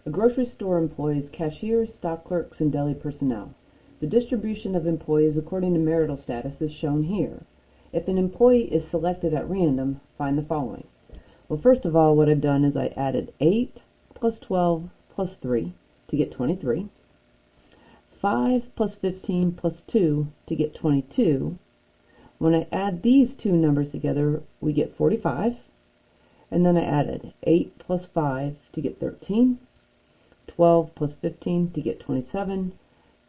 A grocery store employs cashiers, stock clerks, and deli personnel. The distribution of employees according to marital status is shown here. If an employee is selected at random, find the following. Well, first of all, what I've done is I added 8 plus 12 plus 3 to get 23. 5 plus 15 plus 2 to get 22. When I add these two numbers together, we get 45. And then I added 8 plus 5 to get 13. 12 plus 15 to get 27.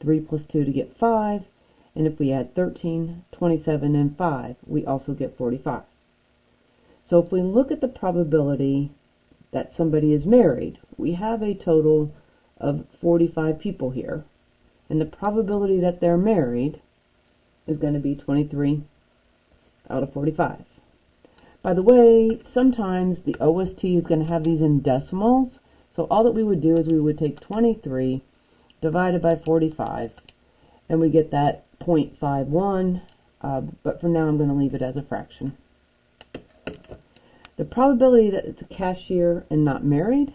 3 plus 2 to get 5. And if we add 13, 27, and 5, we also get 45. So if we look at the probability that somebody is married, we have a total of 45 people here. And the probability that they're married is going to be 23 out of 45. By the way, sometimes the OST is going to have these in decimals. So all that we would do is we would take 23 divided by 45, and we get that 0.51, but for now I'm going to leave it as a fraction. The probability that it's a cashier and not married,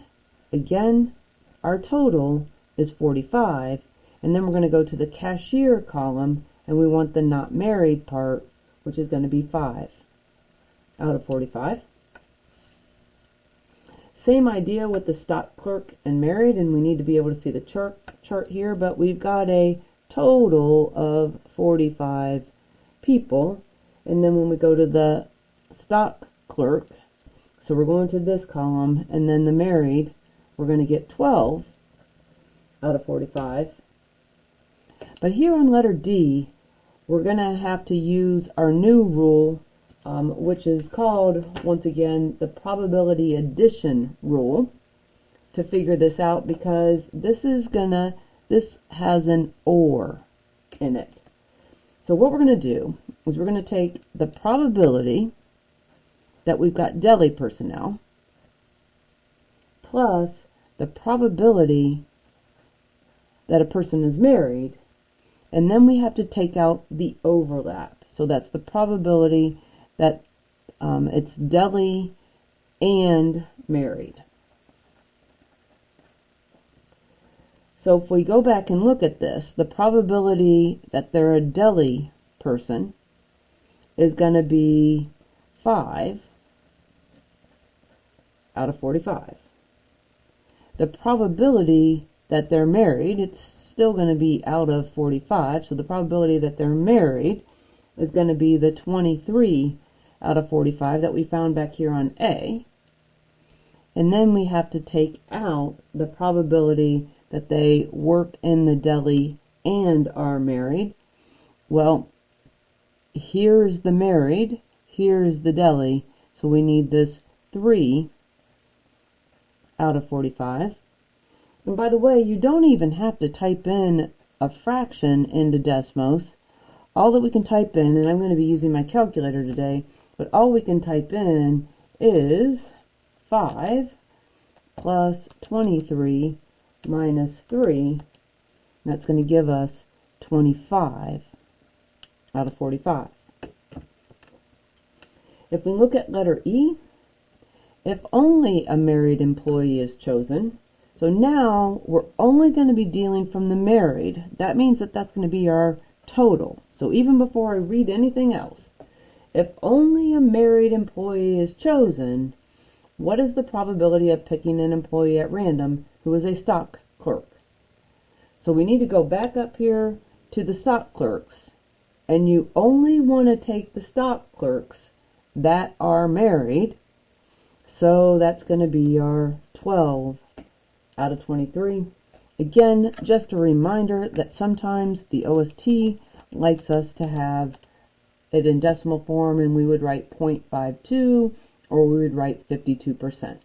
again, our total is 45, and then we're going to go to the cashier column, and we want the not married part, which is going to be 5 out of 45. Same idea with the stock clerk and married, and we need to be able to see the chart here, but we've got a total of 45 people. And then when we go to the stock clerk, so we're going to this column, and then the married, we're going to get 12 out of 45. But here on letter D, we're going to have to use our new rule, which is called, once again, the probability addition rule, to figure this out, because this has an OR in it. So what we're going to do is we're going to take the probability that we've got deli personnel plus the probability that a person is married, and then we have to take out the overlap. So that's the probability that it's deli and married. So if we go back and look at this, the probability that they're a deli person is going to be 5 out of 45. The probability that they're married, it's still going to be out of 45, so the probability that they're married is going to be the 23 out of 45 that we found back here on A. And then we have to take out the probability that they work in the deli and are married. Well, here's the married, here's the deli, so we need this 3 out of 45. And by the way, you don't even have to type in a fraction into Desmos. All that we can type in, and I'm going to be using my calculator today, but all we can type in is 5 plus 23 minus 3. That's going to give us 25 out of 45. If we look at letter E, if only a married employee is chosen, so now we're only going to be dealing from the married. That means that that's going to be our total. So even before I read anything else, if only a married employee is chosen, what is the probability of picking an employee at random who is a stock clerk? So we need to go back up here to the stock clerks, and you only want to take the stock clerks that are married. So that's going to be our 12 out of 23. Again, just a reminder that sometimes the OST likes us to have it in decimal form, and we would write 0.52 or we would write 52%.